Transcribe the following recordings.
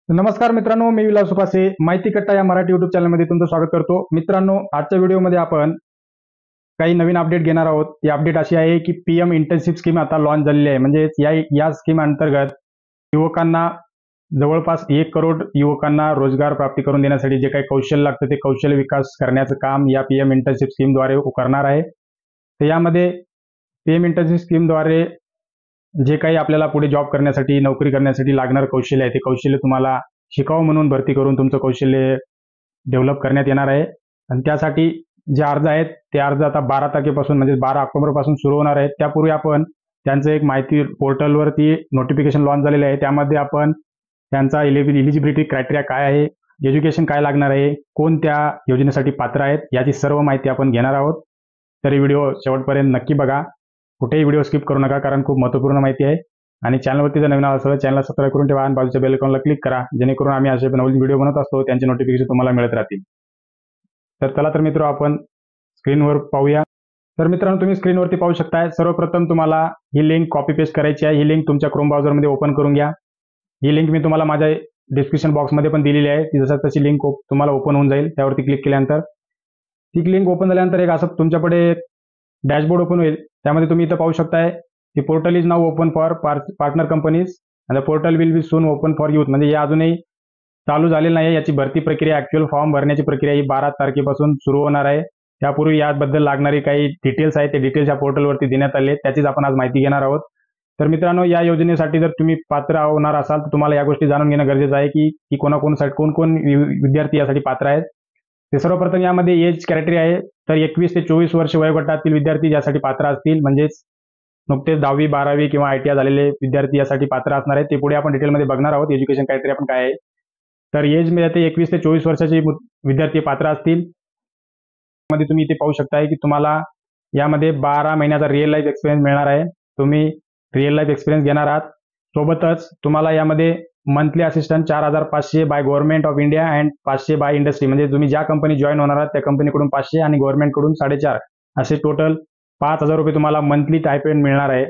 नमस्कार मित्रांनो, मी विलास सुपासे माहिती कट्टा या मराठी युट्यूब चॅनलमध्ये तुमचं स्वागत करतो. मित्रांनो, आजच्या व्हिडिओमध्ये आपण काही नवीन अपडेट घेणार आहोत. ही अपडेट अशी आहे की पीएम इंटर्नशिप स्कीम आता लॉन्च झालेली आहे. म्हणजे या स्कीम अंतर्गत युवकांना जवळपास 1 करोड युवकांना रोजगार प्राप्ती करून देण्यासाठी जे काही कौशल्य लागतं ते कौशल्य विकास करण्याचं काम या पीएम इंटर्नशिप स्कीमद्वारे करणार आहे. तर यामध्ये पीएम इंटर्नशिप स्कीमद्वारे जे काही आपल्याला पुढे जॉब करण्यासाठी नोकरी करण्यासाठी लागणारं कौशल्य आहे ते कौशल्य तुम्हाला शिकाऊ म्हणून भरती करून तुमचं कौशल्य डेव्हलप करण्यात येणार आहे. आणि त्यासाठी जे अर्ज आहेत ते अर्ज आता 12 तारखेपासून म्हणजे 12 ऑक्टोबरपासून सुरू होणार आहेत. त्यापूर्वी आपण त्यांचं एक माहिती पोर्टलवरती नोटिफिकेशन लॉन्च झालेलं आहे. त्यामध्ये आपण त्यांचा इलिजिबिलिटी क्रायटेरिया काय आहे, एज्युकेशन काय लागणार आहे, कोण त्या योजनेसाठी पात्र आहेत याची सर्व माहिती आपण घेणार आहोत. तर ही व्हिडिओ शेवटपर्यंत नक्की बघा. कुठेही व्हिडिओ स्किप करू नका, कारण खूप महत्त्वपूर्ण माहिती आहे. आणि चॅनलवरती जर नवीन असेल तर चॅनलला सबस्क्राईब करून ठेवा आणि बाजूच्या बेल आयकॉनला क्लिक करा, जेणेकरून आम्ही असे नवीन व्हिडिओ बनवत असतो त्यांचे नोटिफिकेशन तुम्हाला मिळत राहतील. तर चला तर मित्र आपण स्क्रीनवर पाहूया. तर मित्रांनो, तुम्ही स्क्रीनवरती पाहू शकताय. सर्वप्रथम तुम्हाला ही लिंक कॉपी पेस्ट करायची आहे. ही लिंक तुमच्या क्रोम ब्राउझरमध्ये ओपन करून घ्या. ही लिंक मी तुम्हाला माझ्या डिस्क्रिप्शन बॉक्समध्ये पण दिलेली आहे. ती जसं तशी लिंक तुम्हाला ओपन होऊन जाईल. त्यावरती क्लिक केल्यानंतर ती लिंक ओपन झाल्यानंतर एक असं तुमच्याकडे डॅशबोर्ड ओपन होईल. त्यामध्ये तुम्ही इथं पाहू शकताय की portal is now open for partner companies आणि the portal will be soon open for youth. म्हणजे हे अजूनही चालू झालेलं नाही. याची भरती प्रक्रिया ॲक्च्युअल फॉर्म भरण्याची प्रक्रिया ही 12 तारखेपासून सुरू होणार आहे. त्यापूर्वी याबद्दल लागणारी काही डिटेल्स आहेत ते डिटेल्स या पोर्टलवरती देण्यात आले, त्याचीच आपण आज माहिती घेणार आहोत. तर मित्रांनो, या योजनेसाठी जर तुम्ही पात्र होणार असाल तर तुम्हाला या गोष्टी जाणून घेणं गरजेचं आहे की कोण विद्यार्थी यासाठी पात्र आहेत. ते सर्वप्रथम यामध्ये एज क्रायटेरिया आहे. तर 21 ते 24 वर्ष वयोगटातील विद्यार्थी यासाठी पात्र असतील, म्हणजेच नुकतेच 10वी 12वी किंवा ITI झालेले विद्यार्थी यासाठी पात्र असणार आहेत. ते पुढे आपण डिटेलमध्ये बघणार आहोत. एज्युकेशन क्रायटेरिया पण काय आहे. तर एज मध्ये ते 21 ते 24 वर्षाचे विद्यार्थी पात्र असतील. मध्ये तुम्ही इथे पाहू शकताय की तुम्हाला यामध्ये 12 महिन्याचा रिअल लाईफ एक्सपिरियन्स मिळणार आहे. तुम्ही रिअल लाईफ एक्सपिरियन्स घेणार आहात. सोबतच तुम्हाला यामध्ये monthly assistant 4,500 by government of India and 500 by industry. म्हणजे तुम्ही ज्या कंपनी जॉईन होणार आहात त्या कंपनीकडून 500 आणि गव्हर्नमेंटकडून 4.5 असे टोटल 5,000 रुपये तुम्हाला मंथली टायपेंड मिळणार आहे.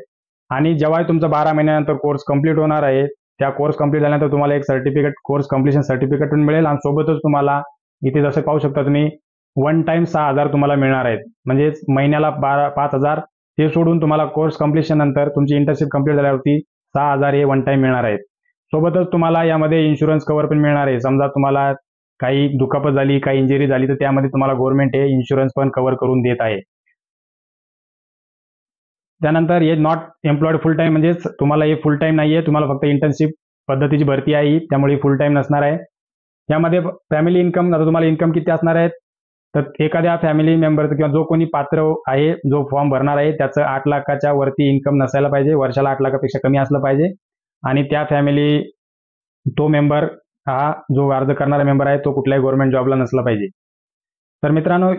आणि जेव्हा तुमचा 12 महिन्यानंतर कोर्स कंप्लीट होणार आहे, त्या कोर्स कंप्लीट झाल्यानंतर तुम्हाला एक सर्टिफिकेट, कोर्स कंप्लीशन सर्टिफिकेट पण मिळेल. आणि सोबतच तुम्हाला इथे जसं पाहू शकता तुम्ही वन टाइम 6,000 तुम्हाला मिळणार आहेत. म्हणजेच महिन्याला 5,000 ते सोडून तुम्हाला कोर्स कंप्लीशन नंतर तुमची इंटर्नशिप कंप्लीट झाल्यावरती 6,000 हे वन टाइम मिळणार आहेत. सोबतच तुम्हाला यामध्ये इन्शुरन्स कव्हर पण मिळणार आहे. समजा तुम्हाला काही दुखापत झाली, काही इंजुरी झाली तर त्यामध्ये तुम्हाला गव्हर्नमेंट हे इन्शुरन्स पण कव्हर करून देत आहे. त्यानंतर हे नॉट एम्प्लॉईड फुल टाइम, म्हणजेच तुम्हाला हे फुल टाइम नाहीये, तुम्हाला फक्त इंटर्नशिप पद्धतीची भरती आहे ही, त्यामुळे फुल टाइम नसणार आहे. यामध्ये फॅमिली इन्कम, आता तुम्हाला इन्कम किती असणार आहे तर एखाद्या फॅमिली मेंबरचं किंवा जो कोणी पात्र आहे जो फॉर्म भरणार आहे त्याचं 8 लाखाच्या वरती इन्कम नसायला पाहिजे, वर्षाला 8 लाखापेक्षा कमी असलं पाहिजे. आणि त्या फॅमिली तो मेंबर हा जो अर्ज करणारा मेंबर आहे तो कुठल्याही गव्हर्नमेंट जॉबला नसला पाहिजे. तर मित्रांनो,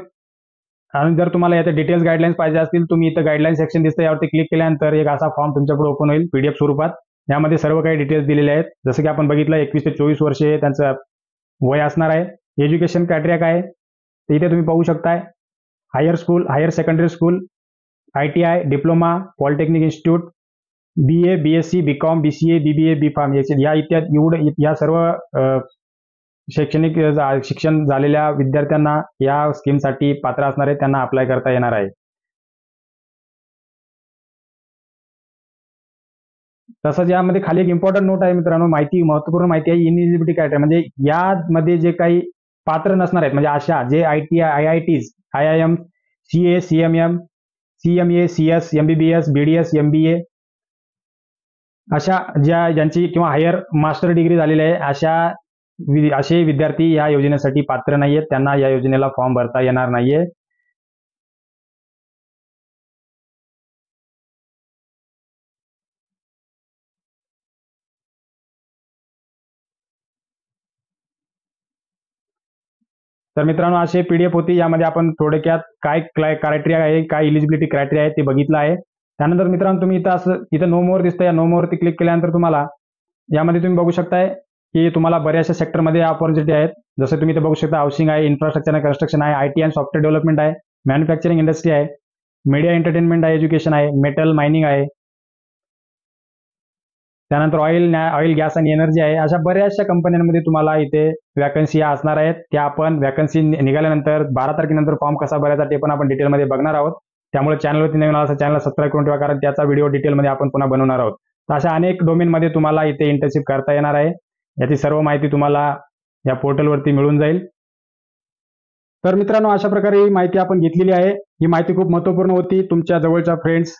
आणि जर तुम्हाला याचे डिटेल्स गाईडलाईन्स पाहिजे असतील, तुम्ही इथं गाईडलाईन सेक्शन दिसतं यावरती क्लिक केल्यानंतर एक असा फॉर्म तुमच्यापुढे ओपन होईल PDF स्वरूपात. यामध्ये सर्व काही डिटेल्स दिलेले आहेत. जसं की आपण बघितलं 21 ते 24 वर्षे त्यांचं वय असणार आहे. एज्युकेशन क्रायटेरिया काय आहे तर इथे तुम्ही पाहू शकताय. Higher school, higher secondary school, ITI, diploma, polytechnic institute, BA, BSc, BCom, BCA, BBA, BPharm या इत्यादी या सर्व शैक्षणिक शिक्षण झालेल्या विद्यार्थ्यांना या स्कीमसाठी पात्र असणारे त्यांना अप्लाय करता येणार आहे. तसंच यामध्ये खाली एक इम्पॉर्टंट नोट आहे मित्रांनो, महत्त्वपूर्ण माहिती आहे. इलिजिबिलिटी क्रायटेरिया म्हणजे यामध्ये जे काही पात्र नसणार आहेत, म्हणजे अशा जे ITI, IITs, IIM, CA, CMM, CMA, CS, MBBS, BDS, MBA अशा ज्यांची किंवा हायर मास्टर डिग्री झालेली आहे असे विद्यार्थी या योजनेसाठी पात्र नाहीयेत, त्यांना या योजनेला फॉर्म भरता येणार नाहीये. तर मित्रांनो, असे PDF होती. यामध्ये आपण थोडक्यात काय क्रायटेरिया आहे, काय इलिजिबिलिटी क्रायटेरिया आहे ते बघितलं आहे. त्यानंतर मित्रांनो, तुम्ही इथं नो मोर दिसतं, या नो मोरवरती क्लिक केल्यानंतर तुम्हाला यामध्ये तुम्ही बघू शकताय की तुम्हाला बऱ्याचशा सेक्टरमध्ये ऑपॉर्च्युनिटी आहेत. जसं तुम्ही इथे बघू शकता, हाऊसिंग आहे, इन्फ्रास्ट्रक्चर आणि कन्स्ट्रक्शन आहे, IT अँड सॉफ्टवेअर डेव्हलपमेंट आहे, मॅन्युफॅक्चरिंग इंडस्ट्री आहे, मीडिया एंटरटेनमेंट आहे, एज्युकेशन आहे, मेटल मायनिंग आहे. त्यानंतर ऑइल गॅस आणि एनर्जी आहे. अशा बऱ्याचशा कंपन्यांमध्ये तुम्हाला इथे वॅकन्सी असणार आहेत. त्या आपण वॅकन्सी निघाल्यानंतर 12 तारखेनंतर फॉर्म कसा भरायचा ते पण आपण डिटेलमध्ये बघणार आहोत. त्यामुळे चॅनलवरती नवीन आला चॅनल सबस्क्राईब करून ठेवा, कारण त्याचा व्हिडिओ डिटेलमध्ये आपण पुन्हा बनवणार आहोत. तर अशा अनेक डोमेनमध्ये तुम्हाला इथे इंटर्नशिप करता येणार आहे. याची सर्व माहिती तुम्हाला या पोर्टलवरती मिळून जाईल. तर मित्रांनो, अशा प्रकारे ही माहिती आपण घेतलेली आहे. ही माहिती खूप महत्त्वपूर्ण होती. तुमच्या जवळच्या फ्रेंड्स,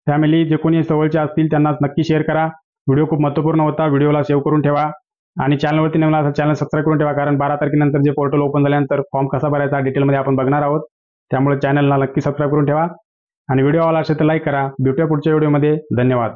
फॅमिली जे कोणी जवळचे असतील त्यांना नक्की शेअर करा. व्हिडिओ खूप महत्त्वपूर्ण होता. व्हिडिओला सेव्ह करून ठेवा आणि चॅनलवरती नवीन असेल चॅनल सबस्क्राईब करून ठेवा, कारण 12 तारखेनंतर जे पोर्टल ओपन झाल्यानंतर फॉर्म कसा भरायचा डिटेलमध्ये आपण बघणार आहोत. त्यामुळे चॅनलला नक्की सबस्क्राईब करून ठेवा आणि व्हिडिओ आवडला असेल तर लाईक करा. भेटूया पुढच्या व्हिडिओमध्ये. धन्यवाद.